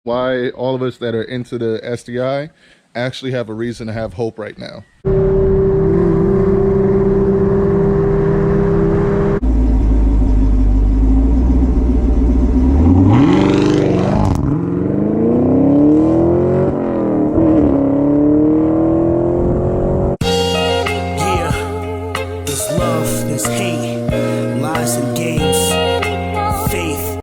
why all of us that are into the STI actually have a reason to have hope right now. There's love, there's hate, lies and games, faith.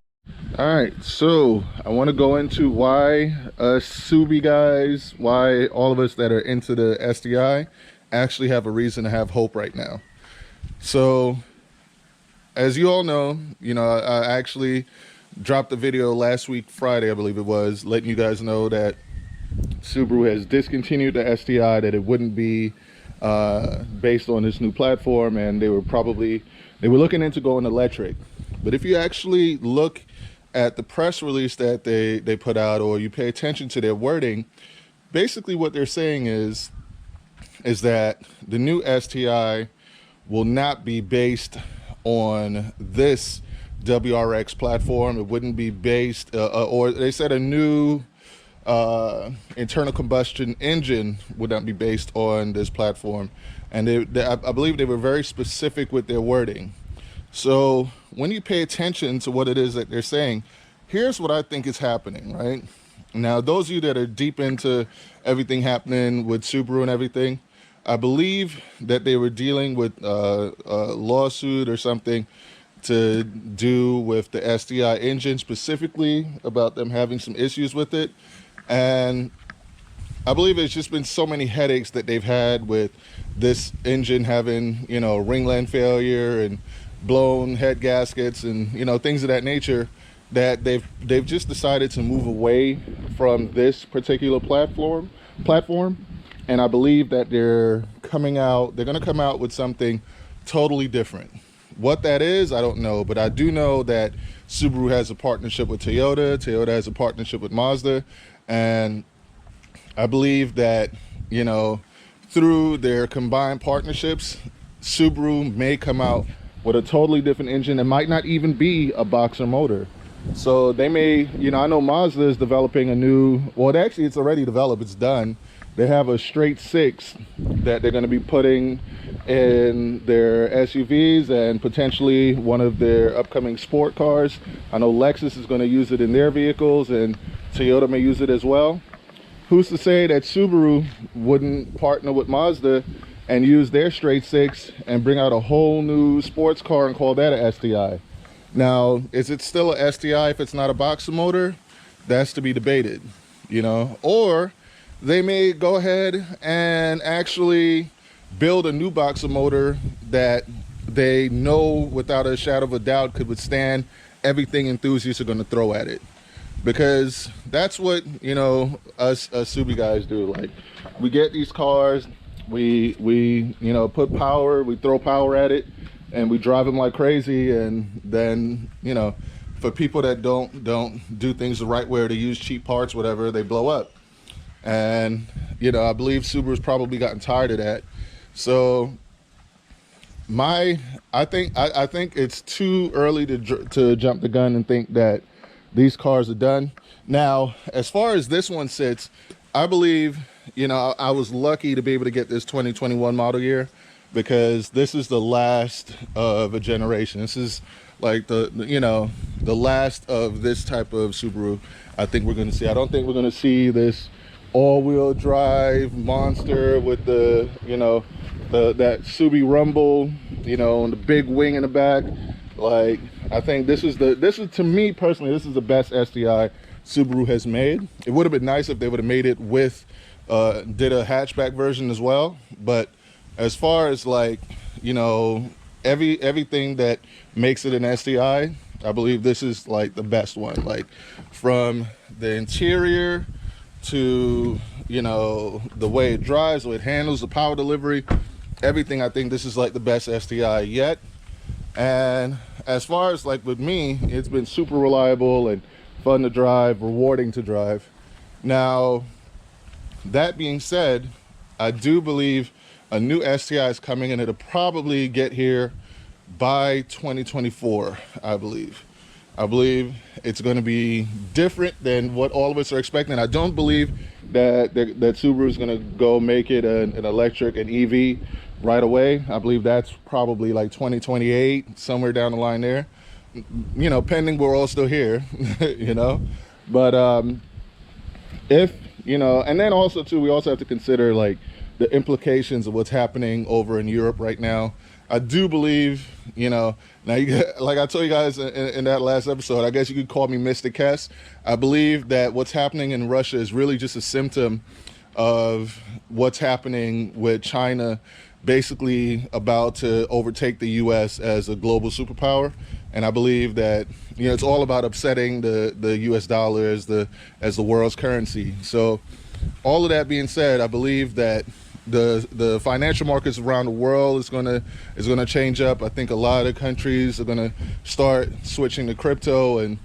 All right, so I want to go into why us Subi guys, why all of us that are into the STI actually have a reason to have hope right now. So, as you all know, I actually dropped a video last week, Friday, I believe it was, letting you guys know that Subaru has discontinued the STI, that it wouldn't be based on this new platform, and they were looking into going electric. But if you actually look at the press release that they put out, or you pay attention to their wording, basically what they're saying is that the new STI will not be based on this WRX platform. It wouldn't be based, or they said a new internal combustion engine would not be based on this platform. And I believe they were very specific with their wording. So when you pay attention to what it is that they're saying, here's what I think is happening, right? Now, those of you that are deep into everything happening with Subaru and everything, I believe that they were dealing with a lawsuit or something to do with the STI engine, specifically about them having some issues with it. And I believe it's just been so many headaches that they've had with this engine having, ringland failure and blown head gaskets and, things of that nature, that they've just decided to move away from this particular platform. And I believe that they're going to come out with something totally different. What that is, I don't know, but I do know that Subaru has a partnership with Toyota has a partnership with Mazda, and I believe that, through their combined partnerships, Subaru may come out with a totally different engine. It might not even be a boxer motor. So they may, I know Mazda is developing a new, well, actually it's already developed, it's done. They have a straight six that they're going to be putting in their SUVs and potentially one of their upcoming sport cars. I know Lexus is going to use it in their vehicles, and Toyota may use it as well. Who's to say that Subaru wouldn't partner with Mazda and use their straight six and bring out a whole new sports car and call that a STI? Now, is it still a STI if it's not a boxer motor? That's to be debated, or they may go ahead and actually build a new boxer motor that they know without a shadow of a doubt could withstand everything enthusiasts are going to throw at it. Because that's what, us Subi guys do. Like, we get these cars, we put power, we throw power at it, and we drive them like crazy. And then, for people that don't do things the right way, or to use cheap parts, whatever, they blow up. And I believe Subaru's probably gotten tired of that. So I think it's too early to jump the gun and think that these cars are done. Now, as far as this one sits, I believe, I was lucky to be able to get this 2021 model year, because this is the last of a generation. This is like the last of this type of Subaru I think we're going to see. I don't think we're going to see this all-wheel drive monster with the that Subi rumble, and the big wing in the back. Like, I think this is to me personally, this is the best STI Subaru has made. It would have been nice if they would have made it with did a hatchback version as well, but as far as everything that makes it an STI, I believe this is like the best one. Like, from the interior to the way it drives, the way it handles, the power delivery, everything. I think this is like the best STI yet. And as far as with me, it's been super reliable and fun to drive, rewarding to drive. Now, that being said, I do believe a new STI is coming, and it'll probably get here by 2024, I believe. I believe it's going to be different than what all of us are expecting. I don't believe that Subaru is going to go make it an electric, an EV right away. I believe that's probably like 2028, somewhere down the line there. You know, pending we're all still here, you know. But if, you know, and then also too, we also have to consider like the implications of what's happening over in Europe right now. I do believe, you know, now you like I told you guys in that last episode, I guess you could call me Mr. Kess. I believe that what's happening in Russia is really just a symptom of what's happening with China basically about to overtake the US as a global superpower. And I believe that, you know, it's all about upsetting the US dollar as the world's currency. So all of that being said, I believe that the financial markets around the world is gonna change up. I think a lot of countries are gonna start switching to crypto, and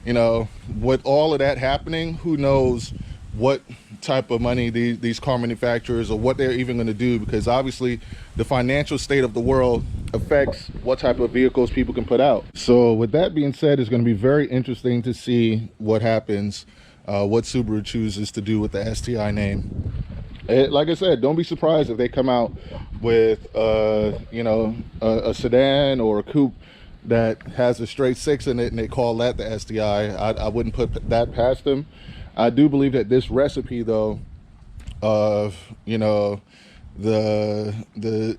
you know, with all of that happening, who knows what type of money these car manufacturers or what they're even going to do, because obviously the financial state of the world affects what type of vehicles people can put out. So with that being said, it's going to be very interesting to see what happens, what Subaru chooses to do with the STI name. Like I said, don't be surprised if they come out with you know, a sedan or a coupe that has a straight 6 in it and they call that the STI. I wouldn't put that past them. I do believe that this recipe though of, you know, the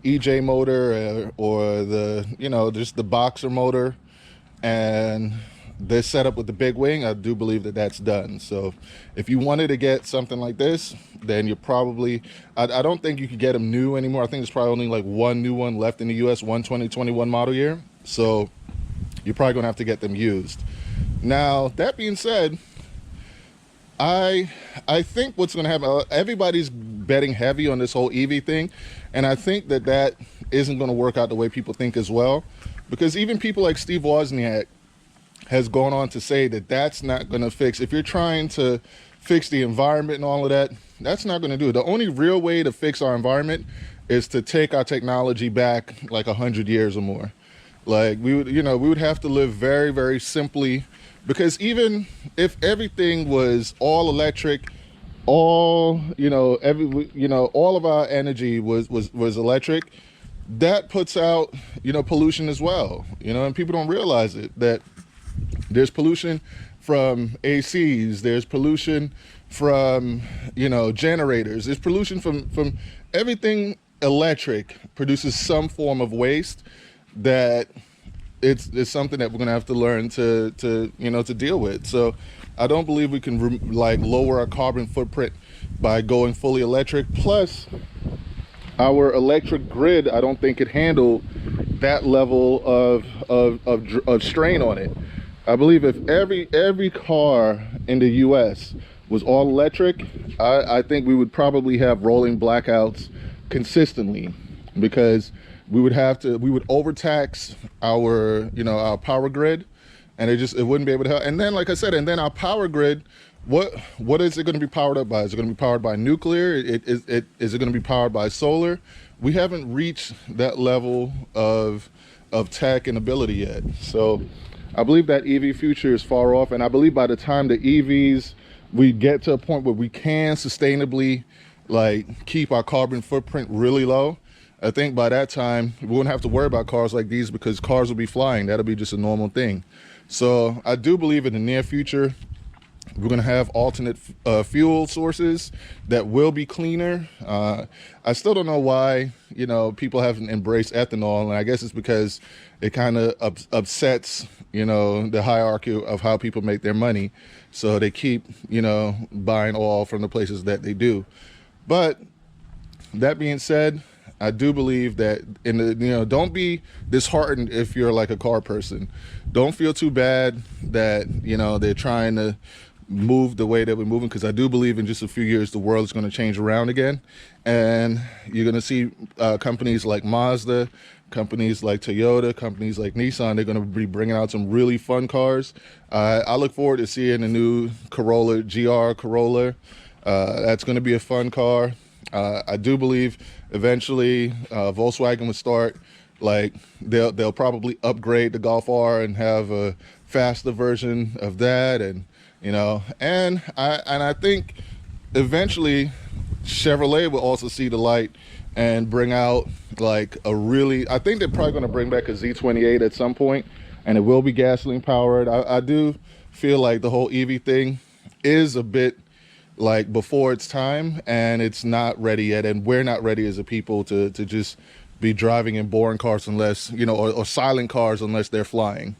EJ motor or the, you know, just the boxer motor and this setup with the big wing, I do believe that that's done. So if you wanted to get something like this, then you're probably, I don't think you could get them new anymore. I think there's probably only like one new one left in the US, 2021 model year. So you're probably gonna have to get them used. Now, that being said, I think what's going to happen, everybody's betting heavy on this whole EV thing, and I think that isn't going to work out the way people think as well, because even people like Steve Wozniak has gone on to say that that's not going to fix, if you're trying to fix the environment and all of that, that's not going to do it. The only real way to fix our environment is to take our technology back like 100 years or more. Like we would have to live very, very simply. Because even if everything was all electric, all, you know, all of our energy was electric, that puts out, you know, pollution as well, you know, and people don't realize it, that there's pollution from ACs, there's pollution from, you know, generators, there's pollution from everything electric produces some form of waste that it's something that we're gonna have to learn to you know, to deal with. So I don't believe we can like lower our carbon footprint by going fully electric. Plus, our electric grid, I don't think could handle that level of strain on it. I believe if every car in the US was all electric, I think we would probably have rolling blackouts consistently, because we would overtax our, you know, our power grid, and it wouldn't be able to help. And then, like I said, and then our power grid, what is it going to be powered up by? Is it going to be powered by nuclear? Is it going to be powered by solar? We haven't reached that level of tech and ability yet. So I believe that EV future is far off, and I believe by the time the EVs, we get to a point where we can sustainably like keep our carbon footprint really low, I think by that time we won't have to worry about cars like these, because cars will be flying. That'll be just a normal thing. So I do believe in the near future we're going to have alternate fuel sources that will be cleaner. I still don't know why, you know, people haven't embraced ethanol, and I guess it's because it kind of upsets, you know, the hierarchy of how people make their money. So they keep, you know, buying oil from the places that they do. But that being said, I do believe that don't be disheartened if you're like a car person. Don't feel too bad that, you know, they're trying to move the way that we're moving, because I do believe in just a few years the world is going to change around again, and you're going to see companies like Mazda, companies like Toyota, companies like Nissan, they're going to be bringing out some really fun cars. I look forward to seeing the new Corolla, GR Corolla. That's going to be a fun car. I do believe eventually Volkswagen would start, like they'll probably upgrade the Golf R and have a faster version of that, and I think eventually Chevrolet will also see the light and bring out like I think they're probably going to bring back a Z28 at some point, and it will be gasoline powered. I do feel like the whole EV thing is a bit like before its time, and it's not ready yet, and we're not ready as a people to just be driving in boring cars unless, or silent cars unless they're flying.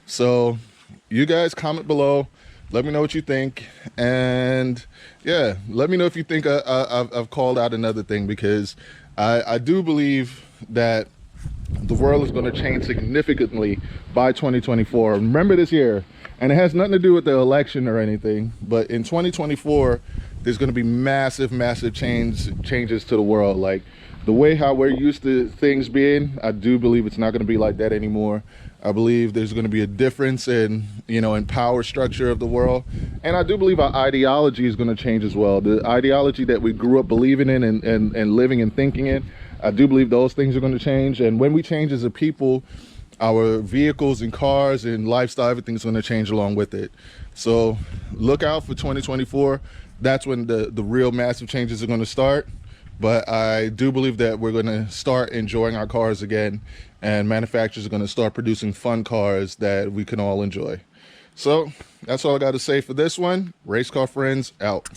So you guys comment below, let me know what you think, and yeah, let me know if you think I've called out another thing, because I do believe that the world is going to change significantly by 2024. Remember this year, and it has nothing to do with the election or anything, but in 2024 there's going to be massive changes to the world. Like the way how we're used to things being, I do believe it's not going to be like that anymore. I believe there's going to be a difference in in power structure of the world, and I do believe our ideology is going to change as well. The ideology that we grew up believing in and living and thinking in, I do believe those things are going to change. And when we change as a people, our vehicles and cars and lifestyle, everything's going to change along with it. So look out for 2024. That's when the real massive changes are going to start. But I do believe that we're going to start enjoying our cars again, and manufacturers are going to start producing fun cars that we can all enjoy. So that's all I got to say for this one. Race Car Friends out.